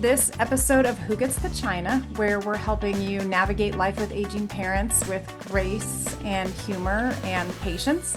this episode of Who Gets the China, where we're helping you navigate life with aging parents with grace and humor and patience.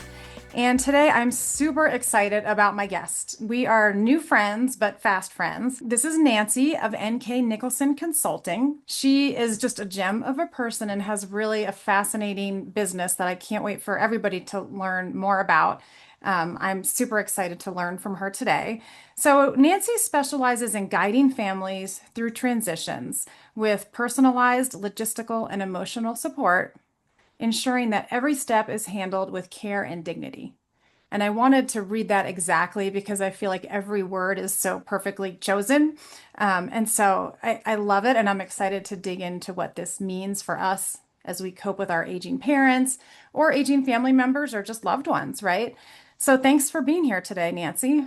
And today I'm super excited about my guest. We are new friends, but fast friends. This is Nancy of NK Nicholson Consulting. She is just a gem of a person and has really a fascinating business that I can't wait for everybody to learn more about. I'm super excited to learn from her today. So, Nancy specializes in guiding families through transitions with personalized logistical and emotional support, ensuring that every step is handled with care and dignity. And I wanted to read that exactly because I feel like every word is so perfectly chosen. And so I love it. And I'm excited to dig into what this means for us as we cope with our aging parents or aging family members or just loved ones, right? So thanks for being here today, Nancy.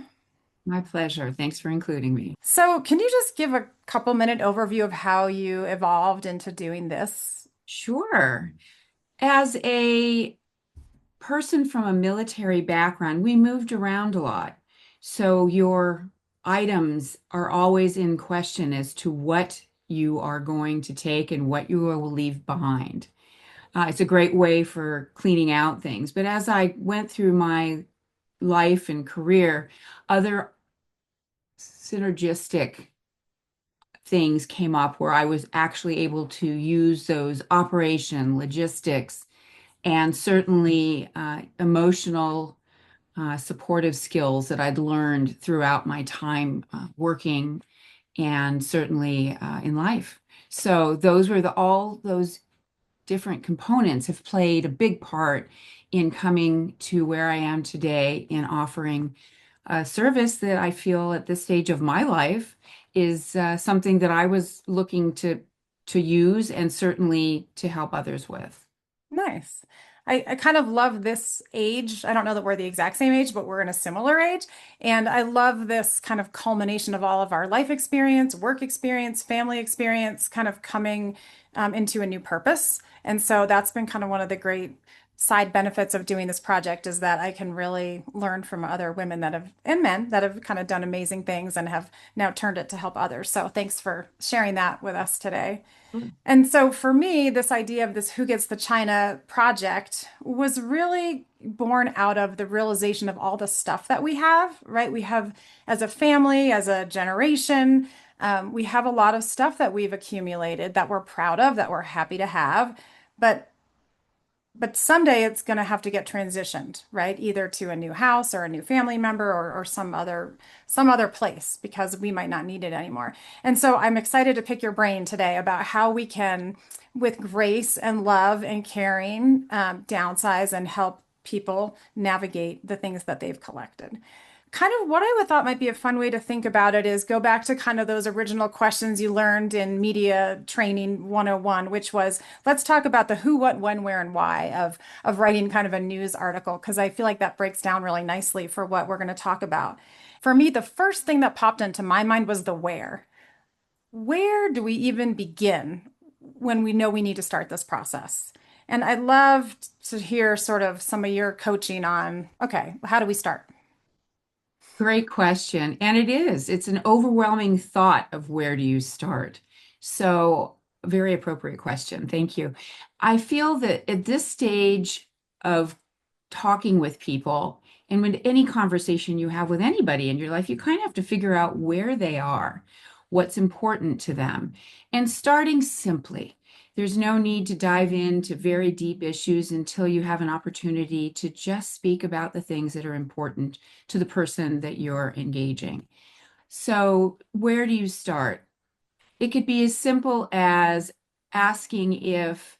My pleasure. Thanks for including me. So, can you just give a couple minute overview of how you evolved into doing this? Sure. As a person from a military background, we moved around a lot. So your items are always in question as to what you are going to take and what you will leave behind. It's a great way for cleaning out things. But as I went through my life and career, other synergistic things came up where I was actually able to use those operation, logistics, and certainly emotional supportive skills that I'd learned throughout my time working and certainly in life. So those were all those different components have played a big part in coming to where I am today in offering a service that I feel at this stage of my life is something that I was looking to use and certainly to help others with. Nice. I kind of love this age. I don't know that we're the exact same age, but we're in a similar age. And I love this kind of culmination of all of our life experience, work experience, family experience, kind of coming into a new purpose. And so that's been kind of one of the great side benefits of doing this project is that I can really learn from other women that have and men that have kind of done amazing things and have now turned it to help others. So thanks for sharing that with us today. And so for me, this idea of this Who Gets the China project was really born out of the realization of all the stuff that we have, right? We have, as a family, as a generation, we have a lot of stuff that we've accumulated that we're proud of, that we're happy to have. But but someday it's going to have to get transitioned, right? Either to a new house or a new family member or some other place because we might not need it anymore. And so I'm excited to pick your brain today about how we can, with grace and love and caring, downsize and help people navigate the things that they've collected. Kind of what I would thought might be a fun way to think about it is go back to kind of those original questions you learned in media training 101, which was let's talk about the who, what, when, where, and why of writing kind of a news article, because I feel like that breaks down really nicely for what we're going to talk about. For me, the first thing that popped into my mind was the where. Where do we even begin when we know we need to start this process? And I'd love to hear sort of some of your coaching on, okay, how do we start? Great question. And it is. It's an overwhelming thought of where do you start? So, a very appropriate question. Thank you. I feel that at this stage of talking with people and with any conversation you have with anybody in your life, you kind of have to figure out where they are, what's important to them, and starting simply. There's no need to dive into very deep issues until you have an opportunity to just speak about the things that are important to the person that you're engaging. So, where do you start? It could be as simple as asking if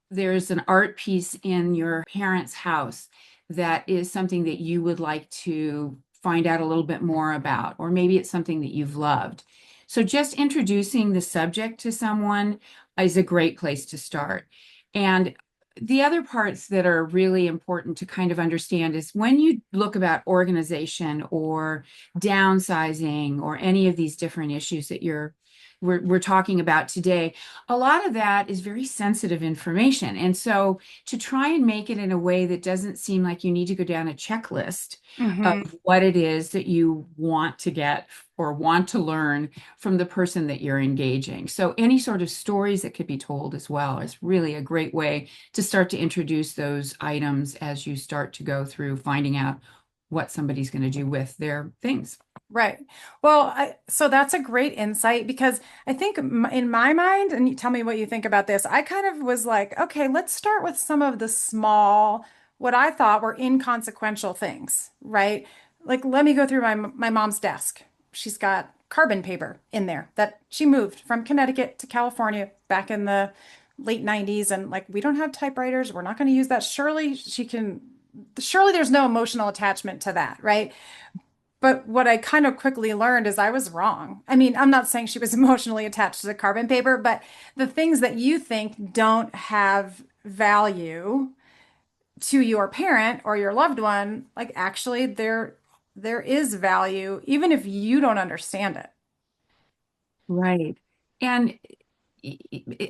there's an art piece in your parents' house that is something that you would like to find out a little bit more about, or maybe it's something that you've loved. So just introducing the subject to someone is a great place to start. And the other parts that are really important to kind of understand is when you look about organization or downsizing or any of these different issues that you're we're talking about today, a lot of that is very sensitive information. And so to try and make it in a way that doesn't seem like you need to go down a checklist of Hmm. what it is that you want to get or want to learn from the person that you're engaging. So any sort of stories that could be told as well is really a great way to start to introduce those items as you start to go through finding out what somebody's going to do with their things. Right. Well, so that's a great insight because I think in my mind, and you tell me what you think about this, I kind of was like, okay, let's start with some of the small, what I thought were inconsequential things, right? Like, let me go through my mom's desk. She's got carbon paper in there that she moved from Connecticut to California back in the late 90s. And like, we don't have typewriters. We're not going to use that. Surely there's no emotional attachment to that, right? But what I kind of quickly learned is I was wrong. I mean, I'm not saying she was emotionally attached to the carbon paper, but the things that you think don't have value to your parent or your loved one, like actually there is value, even if you don't understand it. Right. And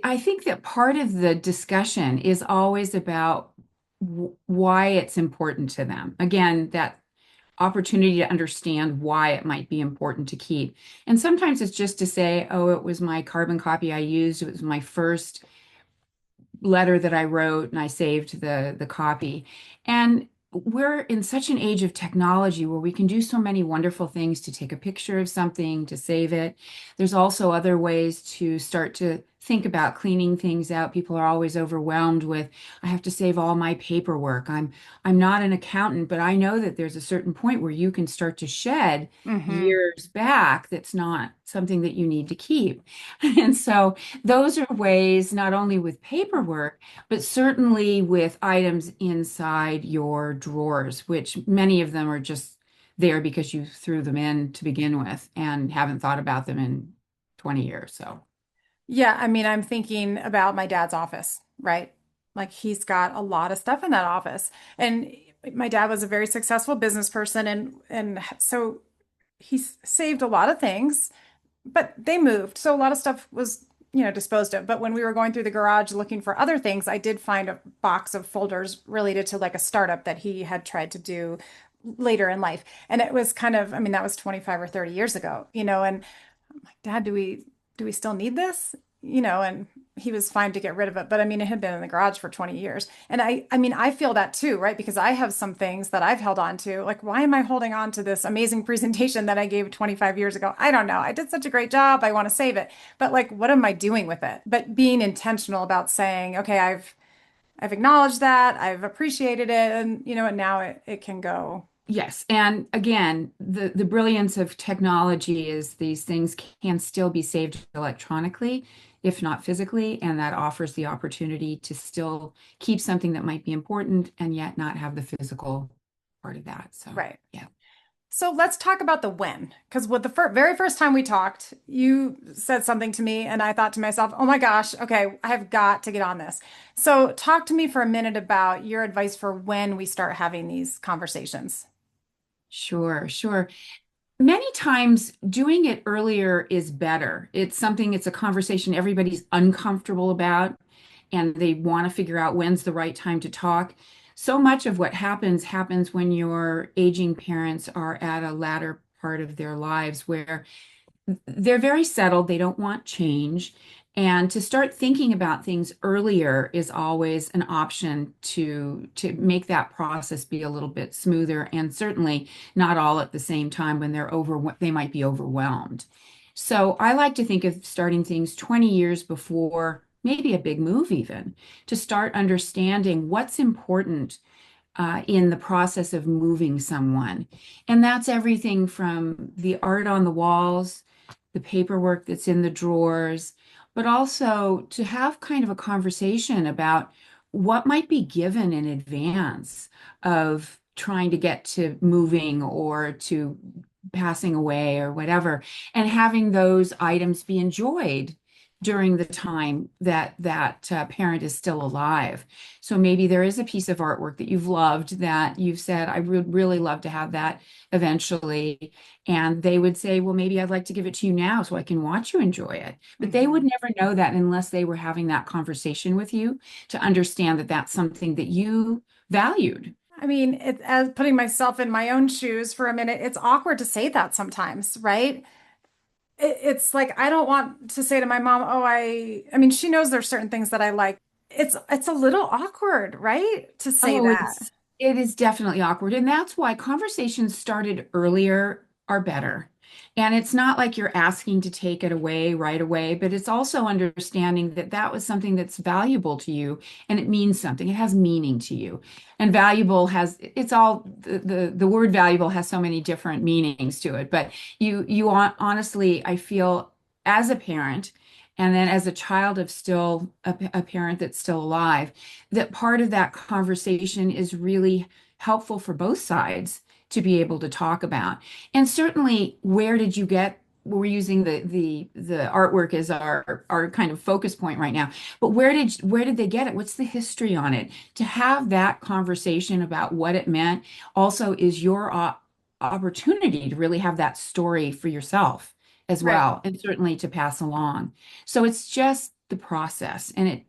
I think that part of the discussion is always about why it's important to them. Again, that opportunity to understand why it might be important to keep. And sometimes it's just to say, oh, it was my carbon copy I used. It was my first letter that I wrote and I saved the copy. And we're in such an age of technology where we can do so many wonderful things to take a picture of something, to save it. There's also other ways to start to think about cleaning things out. People are always overwhelmed with, I have to save all my paperwork. I'm not an accountant, but I know that there's a certain point where you can start to shed Hmm. years back that's not something that you need to keep. And so those are ways, not only with paperwork, but certainly with items inside your drawers, which many of them are just there because you threw them in to begin with and haven't thought about them in 20 years. So, Yeah, I mean, I'm thinking about my dad's office, right? Like he's got a lot of stuff in that office. And my dad was a very successful business person and so he's saved a lot of things, but they moved. So a lot of stuff was, disposed of. But when we were going through the garage looking for other things, I did find a box of folders related to like a startup that he had tried to do later in life. And it was kind of, I mean, that was 25 or 30 years ago, and I'm like, Dad, do we still need this? And he was fine to get rid of it. But I mean, it had been in the garage for 20 years. And I mean, I feel that too, right? Because I have some things that I've held on to. Like, why am I holding on to this amazing presentation that I gave 25 years ago? I don't know. I did such a great job. I want to save it. But like, what am I doing with it? But being intentional about saying, okay, I've acknowledged that, I've appreciated it, and now it can go. yes. And again, the brilliance of technology is these things can still be saved electronically, if not physically, and that offers the opportunity to still keep something that might be important and yet not have the physical part of that. So, Right. yeah. So let's talk about the when. Because with the very first time we talked, you said something to me, and I thought to myself, oh my gosh, okay, I have got to get on this. So talk to me for a minute about your advice for when we start having these conversations. Sure, sure. Many times doing it earlier is better. It's a conversation everybody's uncomfortable about, and they want to figure out when's the right time to talk. So much of what happens when your aging parents are at a latter part of their lives where they're very settled, they don't want change. And to start thinking about things earlier is always an option to make that process be a little bit smoother and certainly not all at the same time when they might be overwhelmed. So I like to think of starting things 20 years before maybe a big move even to start understanding what's important in the process of moving someone. And that's everything from the art on the walls, the paperwork that's in the drawers, but also to have kind of a conversation about what might be given in advance of trying to get to moving or to passing away or whatever, and having those items be enjoyed during the time that parent is still alive. So maybe there is a piece of artwork that you've loved that you've said, I would really love to have that eventually. And they would say, well, maybe I'd like to give it to you now so I can watch you enjoy it. But they would Hmm. never know that unless they were having that conversation with you to understand that that's something that you valued. I mean, as putting myself in my own shoes for a minute, it's awkward to say that sometimes, right? It's like I don't want to say to my mom, "Oh, I mean, she knows there's certain things that I like." It's a little awkward, right? To say Oh, that. it is definitely awkward. And that's why conversations started earlier are better. And it's not like you're asking to take it away right away, but it's also understanding that that was something that's valuable to you and it means something. It has meaning to you. And valuable has it's all the word valuable has so many different meanings to it. But honestly, I feel as a parent and then as a child of still a parent that's still alive that part of that conversation is really helpful for both sides to be able to talk about. And certainly, where did you get? We're using the artwork as our kind of focus point right now. But where did they get it? What's the history on it? To have that conversation about what it meant also is your opportunity to really have that story for yourself as Right. well, and certainly to pass along. So it's just the process, and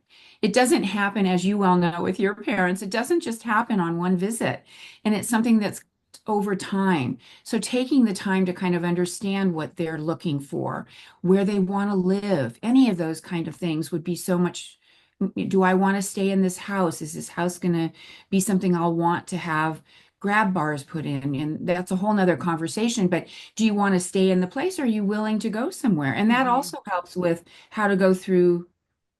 it doesn't happen, as you well know, with your parents. It doesn't just happen on one visit. And it's something that's over time. So taking the time to kind of understand what they're looking for, where they want to live, any of those kind of things would be so much. Do I want to stay in this house? Is this house going to be something I'll want to have grab bars put in? And that's a whole nother conversation. But do you want to stay in the place? Or are you willing to go somewhere? And that Hmm. also helps with how to go through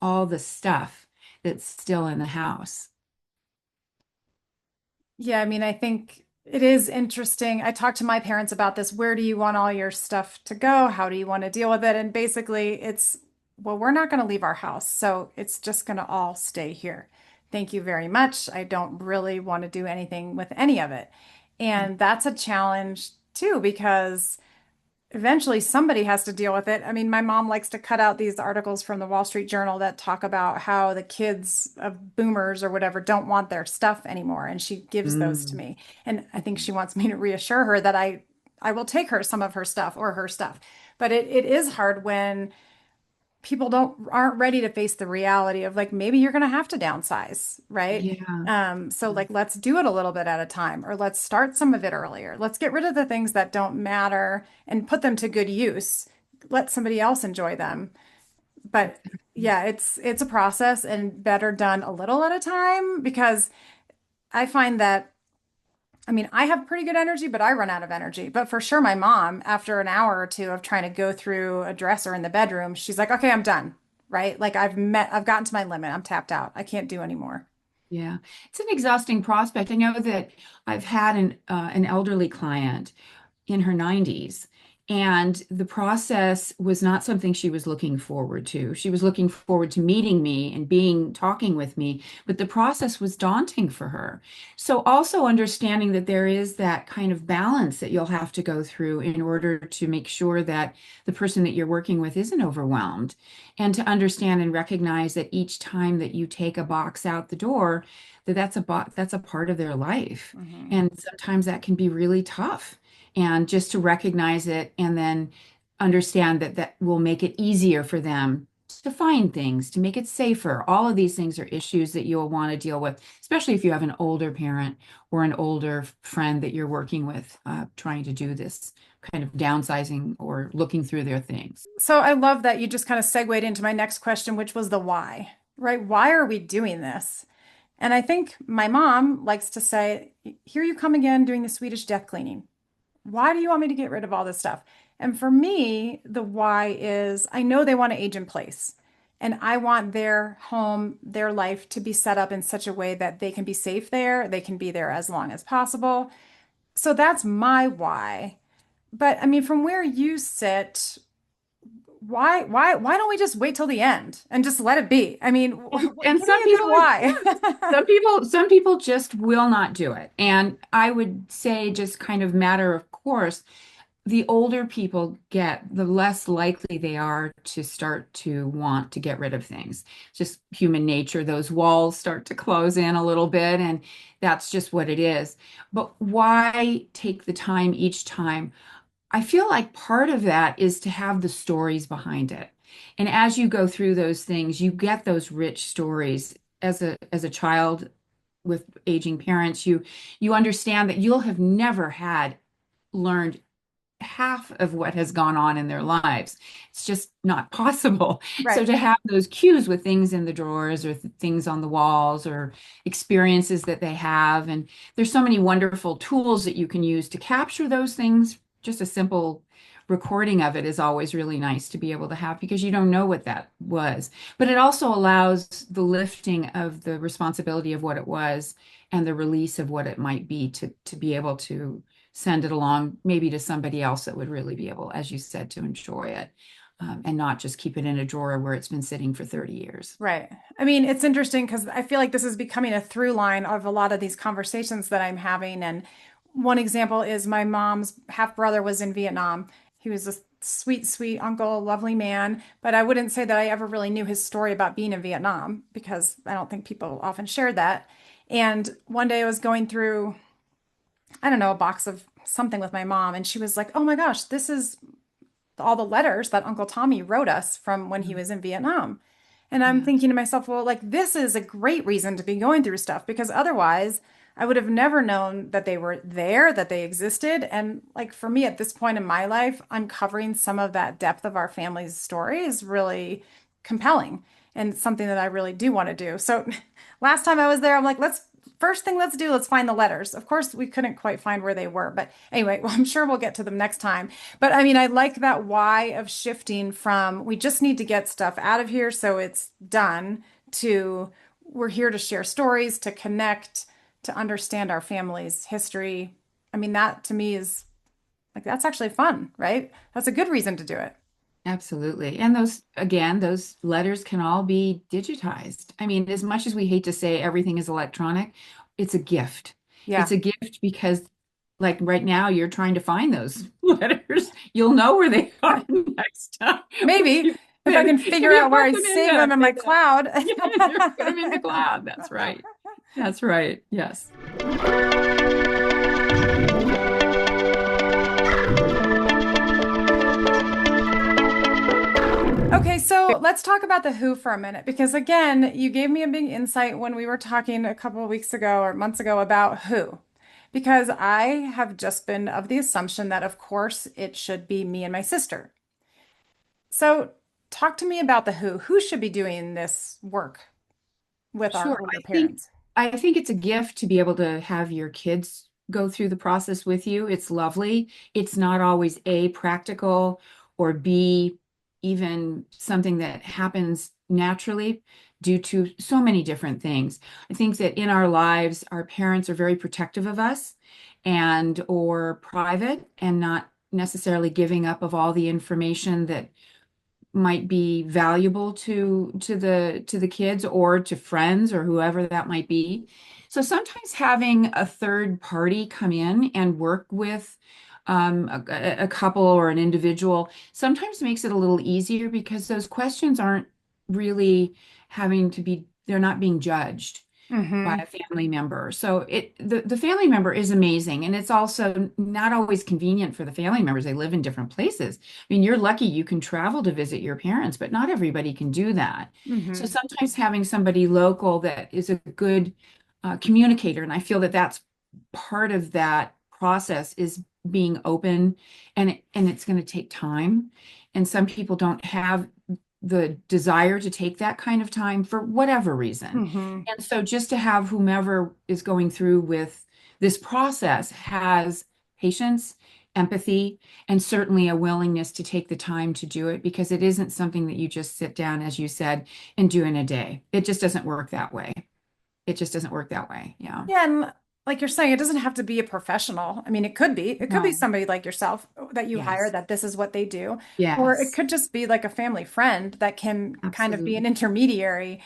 all the stuff that's still in the house. Yeah, I mean, I think it is interesting. I talked to my parents about this. Where do you want all your stuff to go? How do you want to deal with it? And basically, it's, well, we're not going to leave our house, so it's just going to all stay here. Thank you very much. I don't really want to do anything with any of it. And that's a challenge too, because eventually somebody has to deal with it. I mean, my mom likes to cut out these articles from the Wall Street Journal that talk about how the kids of boomers or whatever don't want their stuff anymore, and she gives those to Mm, me. And I think she wants me to reassure her that I will take her some of her stuff or her stuff. But it is hard when people aren't ready to face the reality of like maybe you're going to have to downsize, right? yeah. So like let's do it a little bit at a time, or let's start some of it earlier. Let's get rid of the things that don't matter and put them to good use. Let somebody else enjoy them. But Exactly. yeah, it's a process and better done a little at a time because I find that I mean, I have pretty good energy, but I run out of energy. But for sure, my mom, after an hour or two of trying to go through a dresser in the bedroom, she's like, okay, I'm done. Right? Like I've gotten to my limit. I'm tapped out. I can't do anymore. Yeah, it's an exhausting prospect. I know that I've had an elderly client in her 90s. And the process was not something she was looking forward to. She was looking forward to meeting me and talking with me, but the process was daunting for her. So also understanding that there is that kind of balance that you'll have to go through in order to make sure that the person that you're working with isn't overwhelmed. And to understand and recognize that each time that you take a box out the door, that's a part of their life. Hmm. And sometimes that can be really tough, and just to recognize it and then understand that that will make it easier for them to find things, to make it safer. All of these things are issues that you'll want to deal with, especially if you have an older parent or an older friend that you're working with, trying to do this kind of downsizing or looking through their things. So I love that you just kind of segued into my next question, which was the why, right? Why are we doing this? And I think my mom likes to say, here you come again doing the Swedish death cleaning. Why do you want me to get rid of all this stuff? And for me, the why is I know they want to age in place. And I want their home, their life to be set up in such a way that they can be safe there. They can be there as long as possible. So that's my why. But I mean, from where you sit, why don't we just wait till the end and just let it be? I mean, And give me a good why. some people just will not do it. And I would say, just kind of matter of course, the older people get, the less likely they are to start to want to get rid of things. Just human nature. Those walls start to close in a little bit, and that's just what it is. But why take the time each time? I feel like part of that is to have the stories behind it. And as you go through those things, you get those rich stories. As a child with aging parents, you understand that you'll have never had learned half of what has gone on in their lives. It's just not possible. So Right. to have those cues with things in the drawers or things on the walls or experiences that they have, and there's so many wonderful tools that you can use to capture those things. Just a simple recording of it is always really nice to be able to have because you don't know what that was. But it also allows the lifting of the responsibility of what it was and the release of what it might be to be able to send it along maybe to somebody else that would really be able, as you said, to enjoy it, and not just keep it in a drawer where it's been sitting for 30 years. Right. I mean, it's interesting because I feel like this is becoming a through line of a lot of these conversations that I'm having. And one example is my mom's half brother was in Vietnam. He was a sweet, sweet uncle, lovely man. But I wouldn't say that I ever really knew his story about being in Vietnam because I don't think people often shared that. And one day I was going through, I don't know, a box of something with my mom, and she was like, "Oh my gosh, this is all the letters that Uncle Tommy wrote us from when he Mm. was in Vietnam." And I'm Yeah, thinking to myself, well, like, this is a great reason to be going through stuff because otherwise I would have never known that they were there, that they existed. And like for me at this point in my life, uncovering some of that depth of our family's story is really compelling and something that I really do want to do. So last time I was there, I'm like, first thing let's do, let's find the letters. Of course, we couldn't quite find where they were, but anyway, well, I'm sure we'll get to them next time. But I mean, I like that why of shifting from we just need to get stuff out of here so it's done to we're here to share stories, to connect, to understand our family's history. I mean, that to me is like that's actually fun, right? That's a good reason to do it. absolutely. And those, again, those letters can all be digitized. I mean, as much as we hate to say everything is electronic, it's a gift. It's Yeah, a gift because, like right now, you're trying to find those letters. You'll know where they are next time. maybe if I can If figure you out where put I them in save them in my in cloud. you put them in the cloud. That's right. That's right. Yes. Okay, so let's talk about the who for a minute because again, you gave me a big insight when we were talking a couple of weeks ago or months ago about who. Because I have just been of the assumption that of course it should be me and my sister. So talk to me about the who. Who should be doing this work with our Sure. older I think parents? I think it's a gift to be able to have your kids go through the process with you. It's lovely. It's not always A, practical, or B, even something that happens naturally due to so many different things. I think that in our lives, our parents are very protective of us and or private and not necessarily giving up of all the information that might be valuable to the kids or to friends or whoever that might be. So sometimes having a third party come in and work with a couple or an individual sometimes makes it a little easier because those questions aren't really having to be, they're not being judged by Mm-hmm. a family member. So the family member is amazing. And it's also not always convenient for the family members. They live in different places. I mean, you're lucky you can travel to visit your parents, but not everybody can do that. So Mm-hmm. sometimes having somebody local that is a good communicator, and I feel that that's part of that process is being open and it's going to take time. And some people don't have the desire to take that kind of time for whatever reason. Mm-hmm. And so just to have whomever is going through with this process has patience, empathy, and certainly a willingness to take the time to do it because it isn't something that you just sit down, as you said, and do in a day. It just doesn't work that way. It just doesn't work that way. Yeah. Yeah, and like you're saying, it doesn't have to be a professional. I mean, it could be. It could be No. somebody like yourself that you hire Yes. that this is what they do. Or it Yes. could just be like a family friend that can kind of be Absolutely. an intermediary.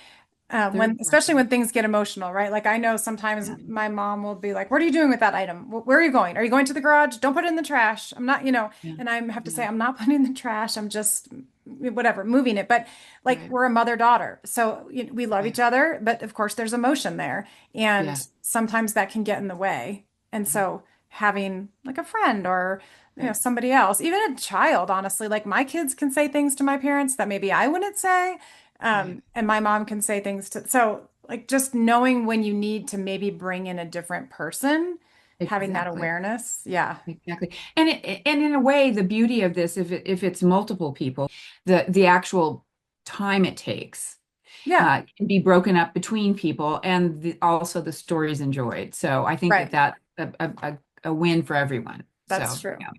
Third especially party. when things get emotional, right? Like I know sometimes Yeah. my mom will be like, "What are you doing with that item? Where are you going? Are you going to the garage? Don't put it in the trash." I'm not, Yeah. and I have to say, Yeah. I'm not putting it in the trash. I'm just whatever, moving it. But like Right. we're a mother-daughter, so we love Right. each other, but of course there's emotion there, and Yeah. sometimes that can get in the way. And Mhm. so having like a friend or Right. somebody else, even a child, honestly, like my kids can say things to my parents that maybe I wouldn't say. Right. And my mom can say things to, so like just knowing when you need to maybe bring in a different person, having that Exactly. awareness. Yeah. Exactly. And in a way, the beauty of this, if it's multiple people, the actual time it takes Yeah. can be broken up between people, and also the stories enjoyed. So I think that Right. that's a win for everyone. That's So true. yeah.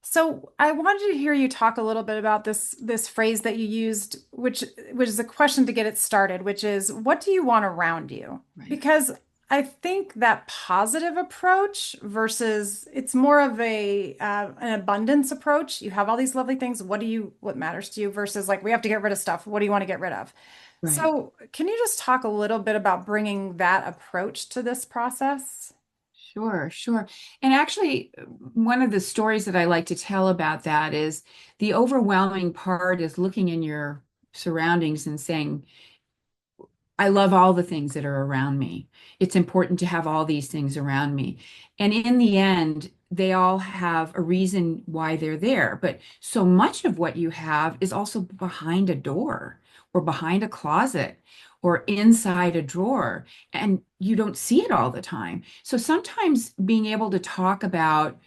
So I wanted to hear you talk a little bit about this phrase that you used, which is a question to get it started, which is what do you want around you? Right. Because I think that positive approach versus it's more of a an abundance approach. You have all these lovely things. What matters to you versus like we have to get rid of stuff. What do you want to get rid of? Right. So can you just talk a little bit about bringing that approach to this process? Sure, sure. And actually, one of the stories that I like to tell about that is the overwhelming part is looking in your surroundings and saying, I love all the things that are around me. It's important to have all these things around me. And in the end, they all have a reason why they're there. But so much of what you have is also behind a door or behind a closet or inside a drawer. And you don't see it all the time. So sometimes being able to talk about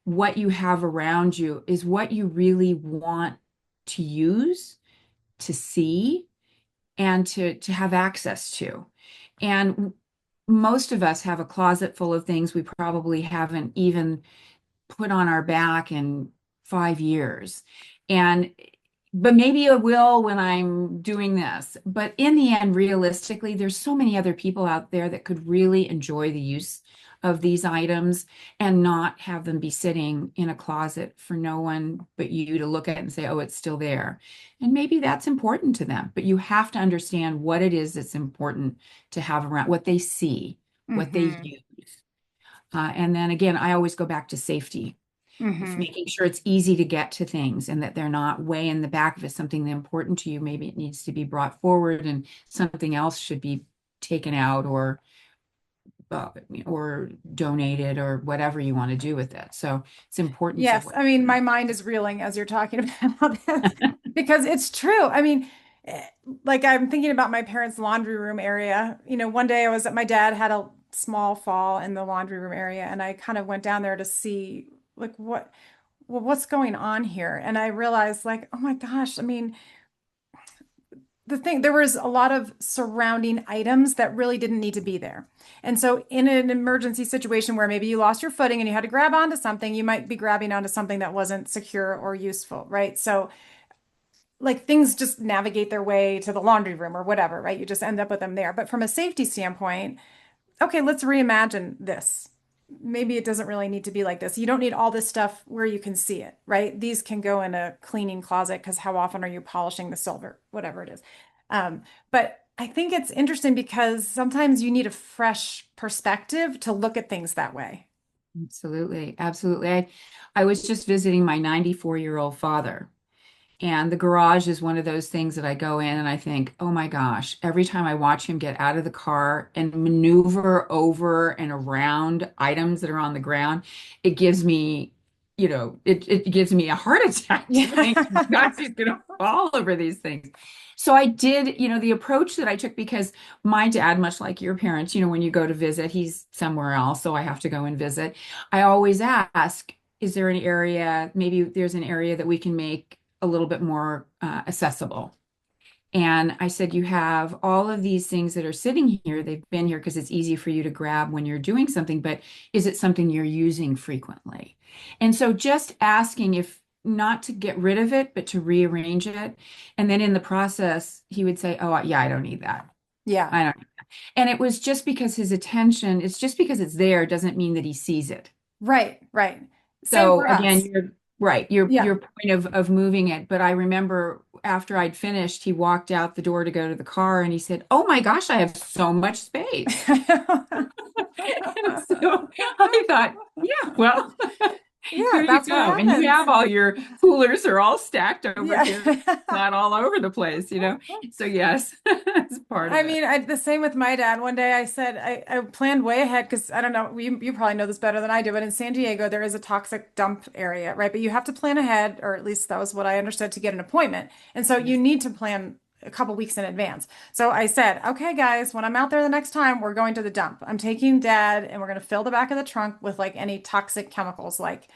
what you have around you is what you really want to use, to see and to have access to. And most of us have a closet full of things we probably haven't even put on our back in 5 years. And but maybe I will when I'm doing this. But in the end, realistically, there's so many other people out there that could really enjoy the use of these items and not have them be sitting in a closet for no one but you to look at and say, oh, it's still there. And maybe that's important to them, but you have to understand what it is that's important to have around, what they see, what they Mm-hmm. use. And then again, I always go back to safety, Mm-hmm. making sure it's easy to get to things and that they're not way in the back if it's something that's important to you. Maybe it needs to be brought forward and something else should be taken out uh, or donated or whatever you want to do with it. So it's important for Yes, what. I mean, my mind is reeling as you're talking about this because it's true. I mean, eh, like I'm thinking about my parents' laundry room area. One day my dad had a small fall in the laundry room area, and I kind of went down there to see like what's going on here. And I realized like, oh my gosh, I mean, there was a lot of surrounding items that really didn't need to be there. And so in an emergency situation where maybe you lost your footing and you had to grab onto something, you might be grabbing onto something that wasn't secure or useful, right? So like things just navigate their way to the laundry room or whatever, right? You just end up with them there. But from a safety standpoint, okay, let's reimagine this. Maybe it doesn't really need to be like this. You don't need all this stuff where you can see it, right? These can go in a cleaning closet because how often are you polishing the silver, whatever it is. But I think it's interesting because sometimes you need a fresh perspective to look at things that way. Absolutely. Absolutely. I was just visiting my 94-year-old father. And the garage is one of those things that I go in and I think, oh my gosh, every time I watch him get out of the car and maneuver over and around items that are on the ground, it gives me, it gives me a heart attack to think, Yeah. gosh, he's gonna fall over these things. So I did, the approach that I took because my dad, much like your parents, when you go to visit, he's somewhere else, so I have to go and visit. I always ask, is there an area, maybe there's an area that we can make a little bit more accessible. And I said, you have all of these things that are sitting here. They've been here because it's easy for you to grab when you're doing something, but is it something you're using frequently? And so just asking if not to get rid of it, but to rearrange it. And then in the process, he would say, oh, yeah, I don't need that. Yeah. I don't. And it was just because his attention, it's just because it's there doesn't mean that he sees it. Right. Right. Same So for again, us. Right, Yeah. your point of moving it. But I remember after I'd finished, he walked out the door to go to the car and he said, "Oh my gosh, I have so much space." And so I thought, yeah, well, Yeah, here you that's what go. And you happens. have all your coolers are all stacked over Yeah. here, not all over the place. So yes, it's part I of it. mean, the same with my dad. One day I said I planned way ahead because I don't know, you probably know this better than I do, but in San Diego there is a toxic dump area, right? But you have to plan ahead, or at least that was what I understood to get an appointment. And so you Yes. need to plan a couple weeks in advance. So I said, okay, guys, when I'm out there the next time, we're going to the dump. I'm taking dad and we're going to fill the back of the trunk with like any toxic chemicals like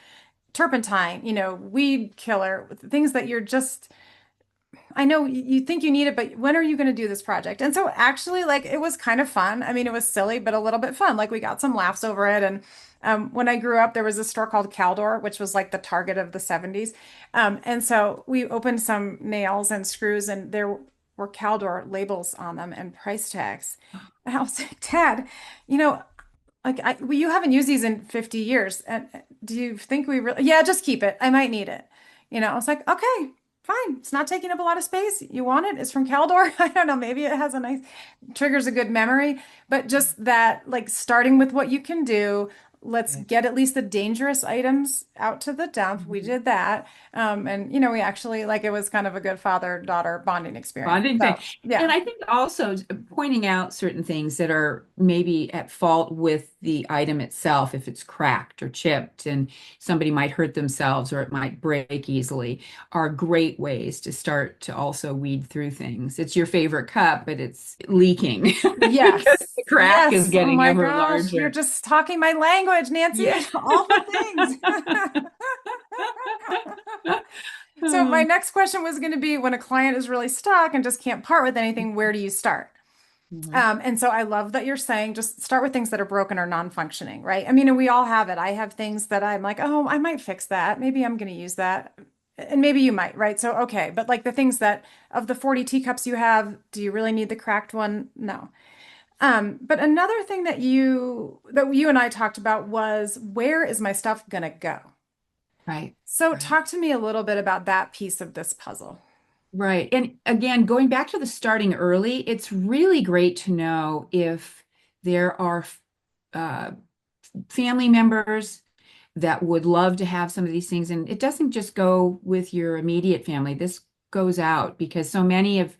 turpentine, weed killer, things that you're just I know you think you need it, but when are you going to do this project? And so actually, like, it was kind of fun. I mean, it was silly, but a little bit fun. Like, we got some laughs over it. And when I grew up, there was a store called Caldor, which was like the Target of the 70s. And so we opened some nails and screws, and there were Caldor labels on them and price tags. And I was like, Dad, you know, well, you haven't used these in 50 years. And do you think we really, yeah, just keep it. I might need it. I was like, okay, fine. It's not taking up a lot of space. You want it? It's from Caldor. I don't know. Maybe it has a nice, triggers a good memory, but just that, like starting with what you can do. Let's Right. get at least the dangerous items out to the dump. We Mhm. did that. And, we actually, like, it was kind of a good father-daughter bonding experience. Bonding thing. So, And yeah. I think also pointing out certain things that are maybe at fault with the item itself, if it's cracked or chipped and somebody might hurt themselves or it might break easily, are great ways to start to also weed through things. It's your favorite cup, but it's leaking because Yes. the crack is Yes. Oh getting my ever gosh. You're larger. just talking my language, Nancy. Yeah. All the things. So my next question was going to be when a client is really stuck and just can't part with anything, where do you start? Mhm. And so I love that you're saying just start with things that are broken or non-functioning, right? I mean, and we all have it. I have things that I'm like, oh, I might fix that. Maybe I'm going to use that. And maybe you might, right? So, okay. But like the things that of the 40 teacups you have, do you really need the cracked one? No. But another thing that you and I talked about was where is my stuff gonna go? Right. So Right. talk to me a little bit about that piece of this puzzle. Right. And again, going back to the starting early, it's really great to know if there are uh, family members that would love to have some of these things. And it doesn't just go with your immediate family. This goes out because so many of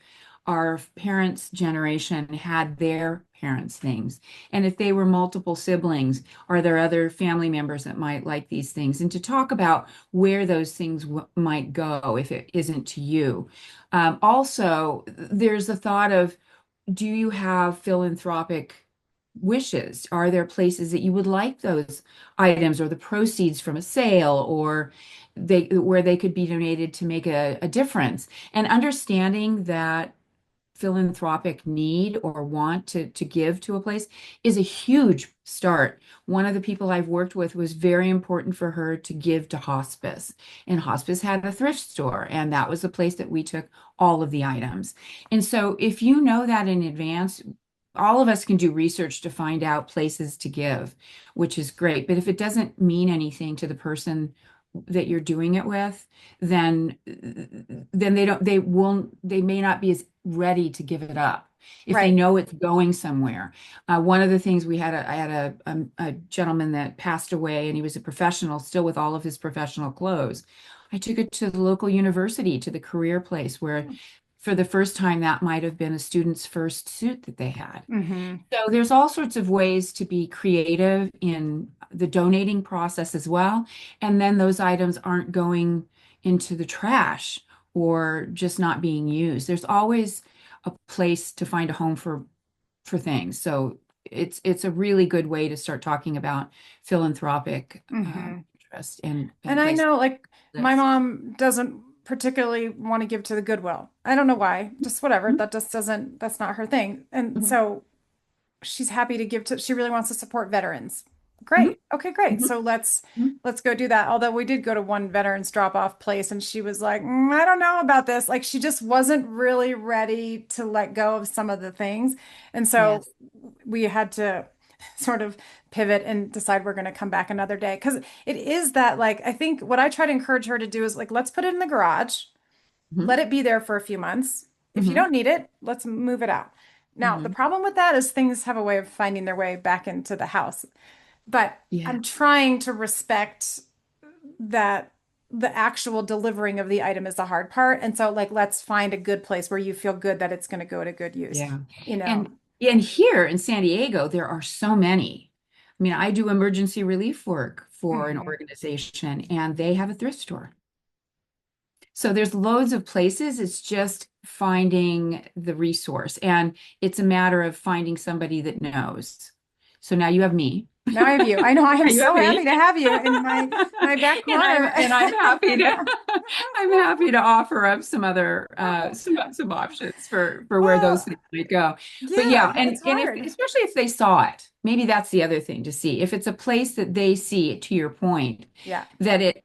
our parents' generation had their parents' things. And if they were multiple siblings, are there other family members that might like these things? And to talk about where those things might go if it isn't to you. Also, there's the thought of, do you have philanthropic wishes? Are there places that you would like those items or the proceeds from a sale or they where they could be donated to make a difference? And understanding that philanthropic need or want to give to a place is a huge start. One of the people I've worked with was very important for her to give to hospice. And hospice had a thrift store, and that was the place that we took all of the items. And so if you know that in advance, all of us can do research to find out places to give, which is great. But if it doesn't mean anything to the person that you're doing it with, then they may not be as ready to give it up if they Right. know it's going somewhere. One of the things I had a gentleman that passed away and he was a professional still with all of his professional clothes. I took it to the local university, to the career place where for the first time that might have been a student's first suit that they had. Mm-hmm. So there's all sorts of ways to be creative in the donating process as well. And then those items aren't going into the trash or just not being used. There's always a place to find a home for things. So it's a really good way to start talking about philanthropic Mm-hmm. interest and And I place know, like, my this. mom doesn't particularly want to give to the Goodwill. I don't know why, just whatever. That just doesn't, that's not her thing. And Mhm, so she's happy to give to, she really wants to support veterans. mhm, Great. Okay, great. mhm, So let's mhm. let's go do that. Although we did go to one veterans drop-off place and she was like, I don't know about this. Like she just wasn't really ready to let go of some of the things. And so Yes. we had to sort of pivot and decide we're going to come back another day. Because it is that, like, I think what I try to encourage her to do is like, let's put it in the garage, Hmm. let it be there for a few months. If you Hmm. don't need it, let's move it out. Now, the Hmm. problem with that is things have a way of finding their way back into the house. But Yeah. I'm trying to respect that the actual delivering of the item is the hard part. And so, like, let's find a good place where you feel good that it's going to go to good use, Yeah. you know? And here in San Diego, there are so many. I mean, I do emergency relief work for an Mhm. organization, and they have a thrift store. So there's loads of places. It's just finding the resource, and it's a matter of finding somebody that knows. So now you have me. Now I have you. I know I am You have so me. happy to have you in my back And corner. I'm happy to I'm happy to offer up some other some options for where those Well, things might go. But yeah, yeah, but it's and if hard. especially if they saw it, maybe that's the other thing to see. If it's a place that they see, to your point, Yeah. that it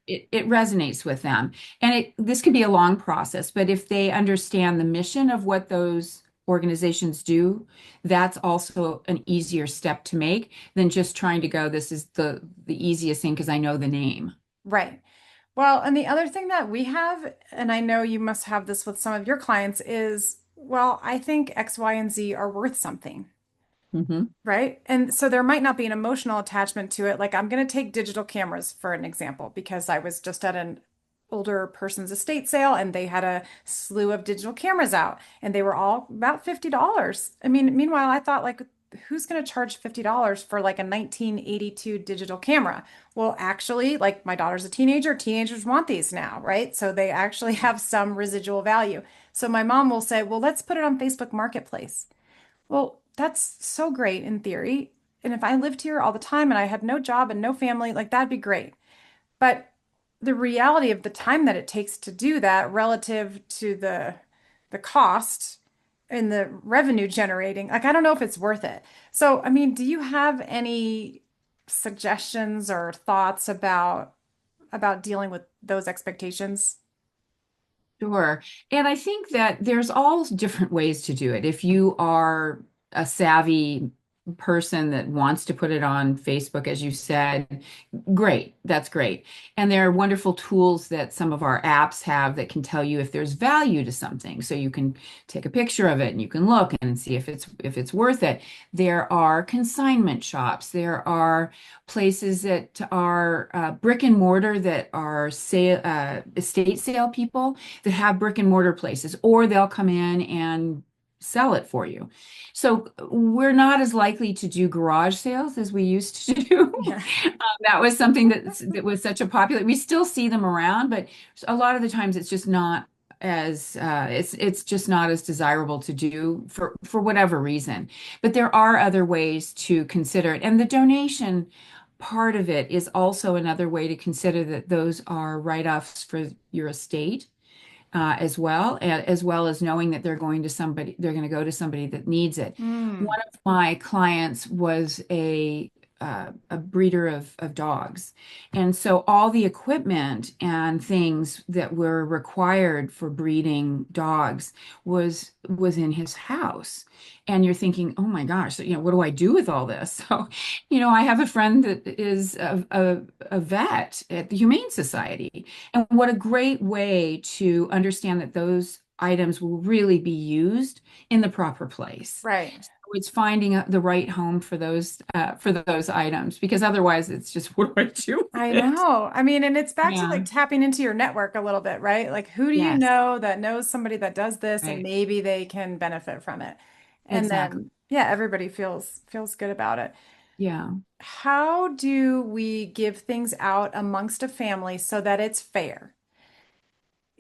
resonates with them. And this could be a long process, but if they understand the mission of what those organizations do, that's also an easier step to make than just trying to go, this is the easiest thing because I know the name. Right. Well, and the other thing that we have, and I know you must have this with some of your clients, is, well, I think X, Y, and Z are worth something. Hmm. Right. And so there might not be an emotional attachment to it. Like I'm going to take digital cameras for an example, because I was just at an older person's estate sale and they had a slew of digital cameras out and they were all about $50. I mean, meanwhile, I thought like, who's going to charge $50 for like a 1982 digital camera? Well, actually, like my daughter's a teenager, teenagers want these now, right? So they actually have some residual value. So my mom will say, well, let's put it on Facebook Marketplace. Well, that's so great in theory. And if I lived here all the time and I had no job and no family, like that'd be great. But the reality of the time that it takes to do that relative to the cost and the revenue generating, like I don't know if it's worth it. So, I mean, do you have any suggestions or thoughts about dealing with those expectations? Sure. And I think that there's all different ways to do it. If you are a savvy person that wants to put it on Facebook, as you said, great. That's great. And there are wonderful tools that some of our apps have that can tell you if there's value to something. So you can take a picture of it and you can look and see if it's worth it. There are consignment shops. There are places that are brick and mortar that are estate sale people that have brick and mortar places, or they'll come in and sell it for you. So we're not as likely to do garage sales as we used to do. Yeah. That was something that was such a popular. We still see them around, but a lot of the times it's just not as it's just not as desirable to do for whatever reason. But there are other ways to consider it, and the donation part of it is also another way to consider that those are write-offs for your estate as well as knowing that they're going to go to somebody that needs it. Mm, One of my clients was a breeder of dogs. And so all the equipment and things that were required for breeding dogs was in his house. And you're thinking, oh my gosh, so, what do I do with all this? So, I have a friend that is a vet at the Humane Society. And what a great way to understand that those items will really be used in the proper place. right. So it's finding the right home for those items, because otherwise it's just what do I do with I it? know. I mean, and it's back to Yeah. like tapping into your network a little bit, right? Like, who do you Yes. know that knows somebody that does this and Right. maybe they can benefit from it? And Exactly. then, yeah, everybody feels good about it. Yeah. How do we give things out amongst a family so that it's fair?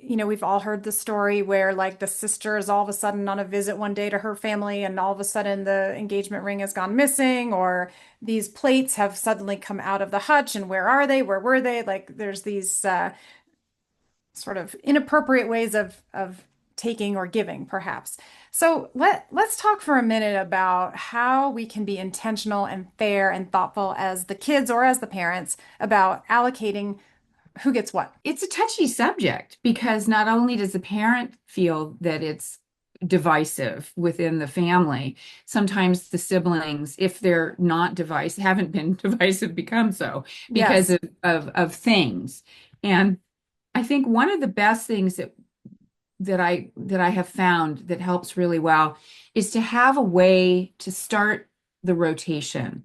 We've all heard the story where like the sister is all of a sudden on a visit one day to her family and all of a sudden the engagement ring has gone missing, or these plates have suddenly come out of the hutch and where are they? Where were they? Like there's these sort of inappropriate ways of taking or giving, perhaps. So let's talk for a minute about how we can be intentional and fair and thoughtful as the kids or as the parents about allocating who gets what. It's a touchy subject because not only does the parent feel that divisive within the family. Sometimes the siblings, if they're not divisive, haven't been divisive, become so because Yes. of things. And I think one of the best things that I have found that helps really well is to have a way to start the rotation.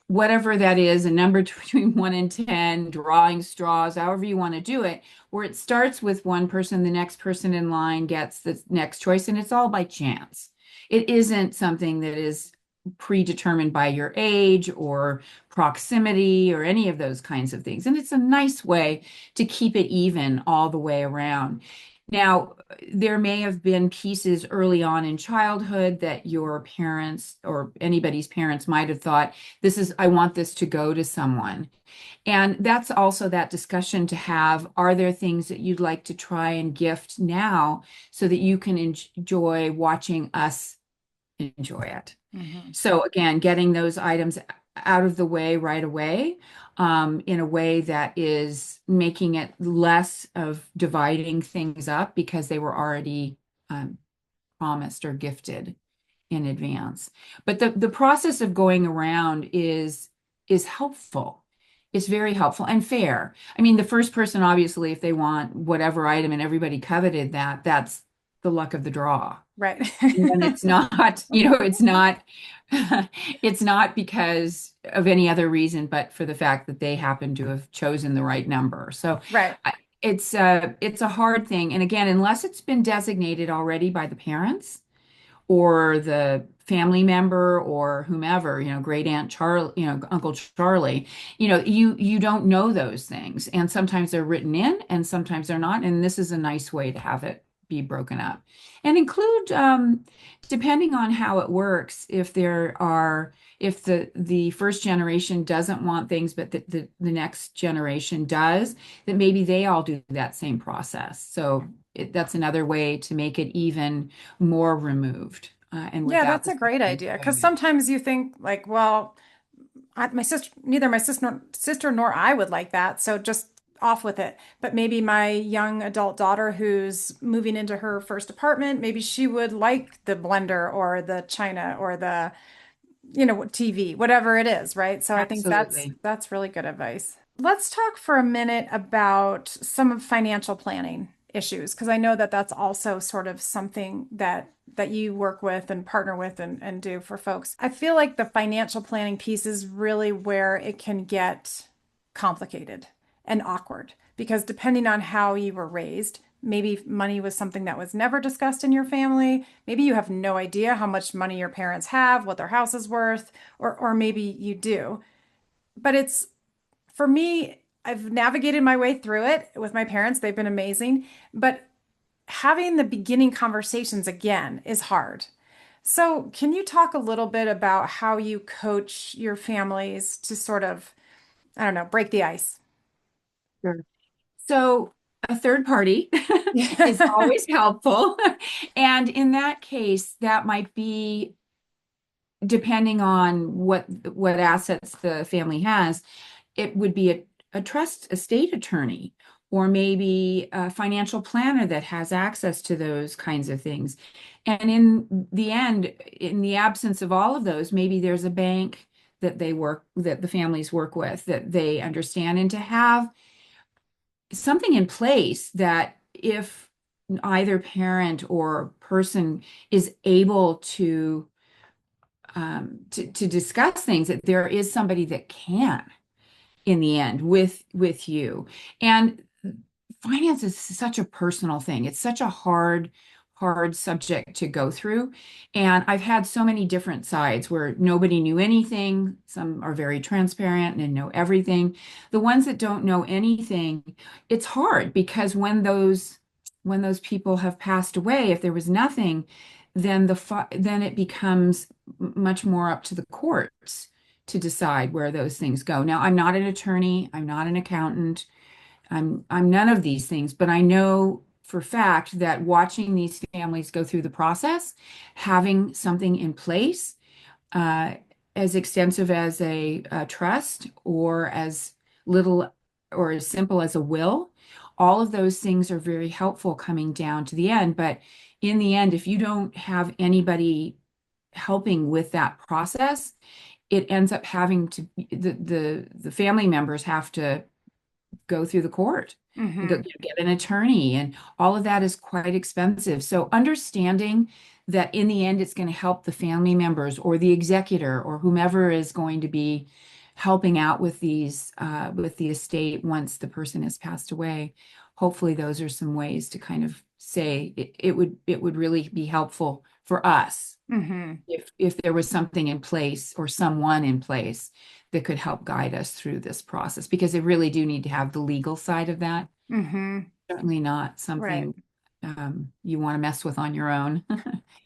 Whatever that is, a number between 1 and 10, drawing straws, however you want to do it, where it starts with one person, the next person in line gets the next choice, and it's all by chance. It isn't something that is predetermined by your age or proximity or any of those kinds of things. And it's a nice way to keep it even all the way around. Now, there may have been pieces early on in childhood that your parents or anybody's parents might have thought, I want this to go to someone. And that's also that discussion to have. Are there things that you'd like to try and gift now so that you can enjoy watching us enjoy it? Hmm. So again, getting those items out of the way right away, in a way that is making it less of dividing things up because they were already um, promised or gifted in advance. But the process of going around is helpful. It's very helpful and fair. I mean, the first person, obviously, if they want whatever item and everybody coveted that, that's the luck of the draw. Right. And then it's not, it's not, it's not because of any other reason, but for the fact that they happen to have chosen the right number. So Right. it's a hard thing. And again, unless it's been designated already by the parents or the family member or whomever, great Aunt Charlie, Uncle Charlie, you don't know those things. And sometimes they're written in and sometimes they're not. And this is a nice way to have it be broken up. And include, depending on how it works, if the first generation doesn't want things, but the next generation does, that maybe they all do that same process. So that's another way to make it even more removed, and Yeah, without that's the a great sense of idea. Because enjoyment. sometimes you think like, well, my sister, neither my sister nor I would like that. So just off with it. But maybe my young adult daughter who's moving into her first apartment, maybe she would like the blender or the china or the, TV, whatever it is, right? So I think that's Absolutely. that's really good advice. Let's talk for a minute about some of financial planning issues, because I know that that's also sort of something that you work with and partner with and do for folks. I feel like the financial planning piece is really where it can get complicated and awkward because depending on how you were raised, maybe money was something that was never discussed in your family. Maybe you have no idea how much money your parents have, what their house is worth, or maybe you do. But it's for me, I've navigated my way through it with my parents. They've been amazing. But having the beginning conversations again is hard. So, can you talk a little bit about how you coach your families to sort of, I don't know, break the ice? Sure. So a third party is always helpful. And in that case, that might be depending on what assets the family has, it would be a trust estate attorney or maybe a financial planner that has access to those kinds of things. And in the end, in the absence of all of those, maybe there's a bank that the families work with that they understand, and to have something in place that if either parent or person is able to discuss things, that there is somebody that can in the end with you. And finance is such a personal thing. It's such a hard subject to go through. And I've had so many different sides where nobody knew anything. Some are very transparent and know everything. The ones that don't know anything, it's hard because when those people have passed away, if there was nothing, then it becomes much more up to the courts to decide where those things go. Now, I'm not an attorney, I'm not an accountant, I'm none of these things, but I know for fact that watching these families go through the process, having something in place, uh, as extensive as a trust or as little or as simple as a will, All of those things are very helpful coming down to the end. But in the end, if you don't have anybody helping with that process, it ends up having to the family members have to go through the court and go Hmm. get an attorney, and all of that is quite expensive. So understanding that in the end it's going to help the family members or the executor or whomever is going to be helping out with these with the estate once the person has passed away. Hopefully those are some ways to kind of say it would really be helpful for us Hmm. if there was something in place or someone in place that could help guide us through this process, because they really do need to have the legal side of that. Hmm. Certainly not Right. something you want to mess with on your own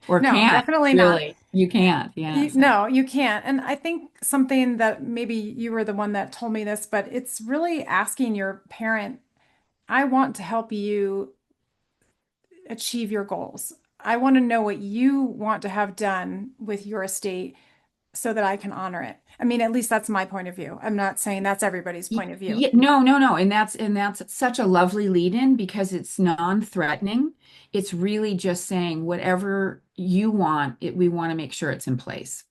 or No, can't, definitely not. really. You can't. Yeah. So No, you can't. And I think something that maybe you were the one that told me this, but it's really asking your parent, I want to help you achieve your goals. I want to know what you want to have done with your estate so that I can honor it. I mean, at least that's my point of view. I'm not saying that's everybody's point of view. Yeah, no, no, no. And that's such a lovely lead in because it's non-threatening. It's really just saying whatever you want, we want to make sure it's in place.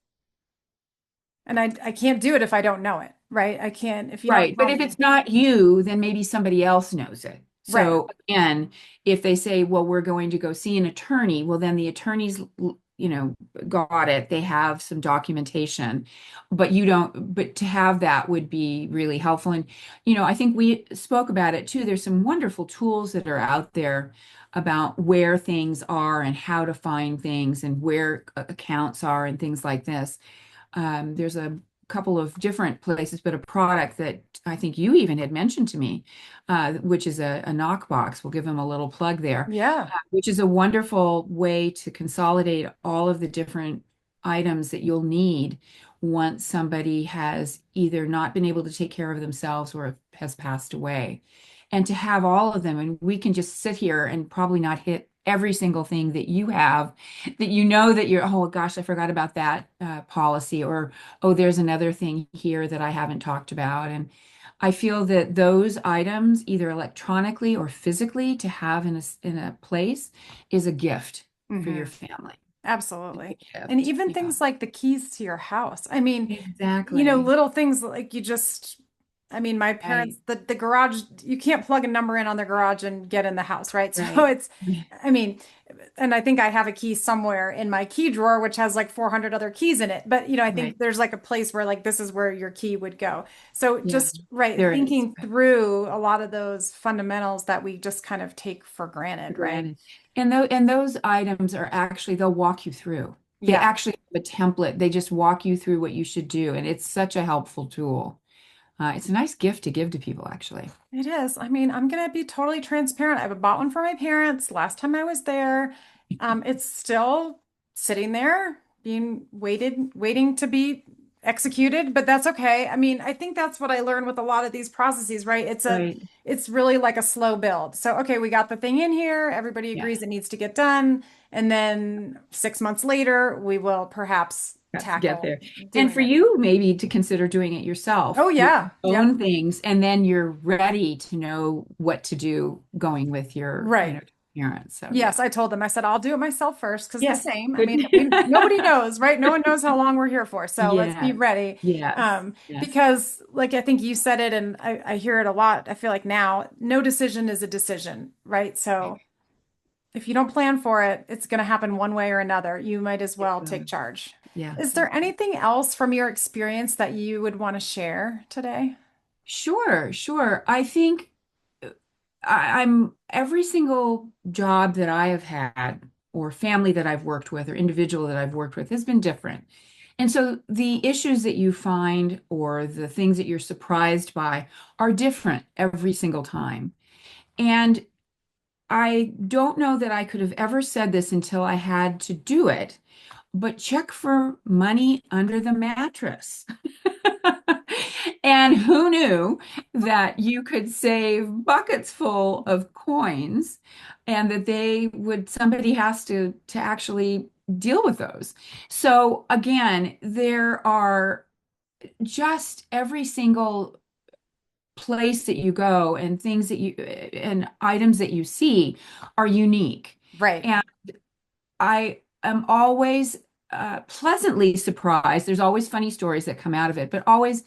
And I can't do it if I don't know it, right? I can't, if you don't Right. But tell if me. it's not you, then maybe somebody else knows it. Right. So again, if they say, well, we're going to go see an attorney, well, then the attorney's, got it. They have some documentation, but you don't, but to have that would be really helpful. And, I think we spoke about it too. There's some wonderful tools that are out there about where things are and how to find things and where accounts are and things like this. There's a couple of different places, but a product that I think you even had mentioned to me, which is a knockbox. We'll give them a little plug there, Yeah. which is a wonderful way to consolidate all of the different items that you'll need once somebody has either not been able to take care of themselves or has passed away. And to have all of them, and we can just sit here and probably not hit every single thing that you have that that you're, oh gosh, I forgot about that policy, or oh, there's another thing here that I haven't talked about. And I feel that those items, either electronically or physically, to have in a place is a gift for your Hmm. family. It's Absolutely. a And gift. even Yeah, things like the keys to your house. I mean, exactly. little things like I mean, my Right, parents, the garage, you can't plug a number in on the garage and get in the house, right? So right, it's, I mean, and I think I have a key somewhere in my key drawer, which has like 400 other keys in it. But, I right. think there's like a place where like this is where your key would go. So Yeah, just, right, there is. thinking through a lot of those fundamentals that we just kind of take for granted, right? Granted. And those items are actually, they'll walk you through. They Yeah. actually have a template. They just walk you through what you should do. And it's such a helpful tool. It's a nice gift to give to people, actually. It is. I mean, I'm gonna be totally transparent. I bought one for my parents last time I was there. It's still sitting there, waiting to be executed, but that's okay. I mean, I think that's what I learned with a lot of these processes, right? Right. It's really like a slow build. So, okay, we got the thing in here. Everybody Yeah. agrees it needs to get done. And then 6 months later, we will perhaps Yes, get tackle there. And doing for it. you, maybe to consider doing it Oh, yourself with yeah. your Yep. own things, and then you're ready to know what to do going with your, Right. parents. So yeah. Yes, I told them, I said, I'll do it myself first because the Yes. same. I Good. mean, nobody knows, right? No one knows how long we're here for. So let's be Yes. ready. Yes. Yes. Because like I think you said it and I hear it a lot. I feel like now no decision is a decision, right? So if you don't plan for it, it's going to happen one way or another. You might as It well take will. charge. Is Yes. there anything else from your experience that you would want to share today? Sure, sure. I think I'm every single job that I have had, or family that I've worked with, or individual that I've worked with has been different. And so the issues that you find or the things that you're surprised by are different every single time. And I don't know that I could have ever said this until I had to do it, but check for money under the mattress. And who knew that you could save buckets full of coins and that somebody has to actually deal with those. So again, there are just every single place that you go and things that you and items that you see are unique. Right. And I am always pleasantly surprised. There's always funny stories that come out of it, but always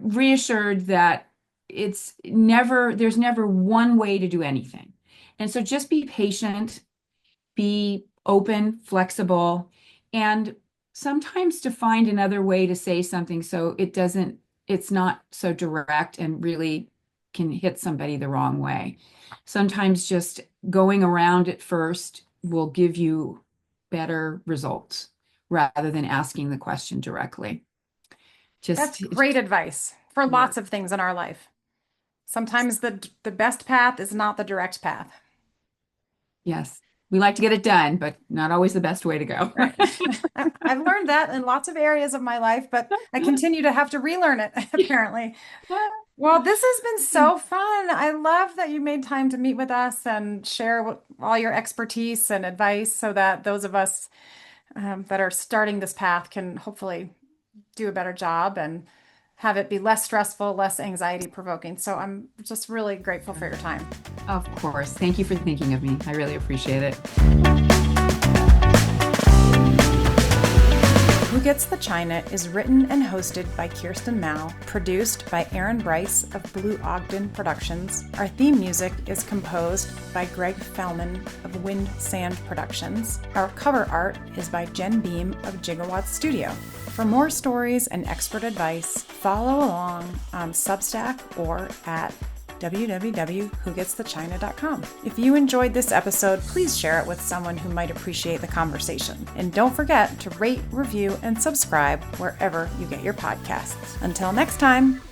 reassured that there's never one way to do anything. And so just be patient, be open, flexible, and sometimes to find another way to say something so it's not so direct and really can hit somebody the wrong way. Sometimes just going around it first will give you better results rather than asking the question directly. That's Just great advice for lots work. of things in our life. Sometimes the best path is not the direct path. Yes. We like to get it done, but not always the best way to go. Right. I've learned that in lots of areas of my life, but I continue to have to relearn it, apparently. Well, this has been so fun. I love that you made time to meet with us and share all your expertise and advice so that those of us that are starting this path can hopefully do a better job and have it be less stressful, less anxiety provoking. So I'm just really grateful for your time. Of course. Thank you for thinking of me. I really appreciate it. Who Gets the China is written and hosted by Kirsten Mau, produced by Aaron Bryce of Blue Ogden Productions. Our theme music is composed by Greg Fellman of Wind Sand Productions. Our cover art is by Jen Beam of Gigawatt Studio. For more stories and expert advice, follow along on Substack or at www.whogetsthechina.com. If you enjoyed this episode, please share it with someone who might appreciate the conversation. And don't forget to rate, review, and subscribe wherever you get your podcasts. Until next time.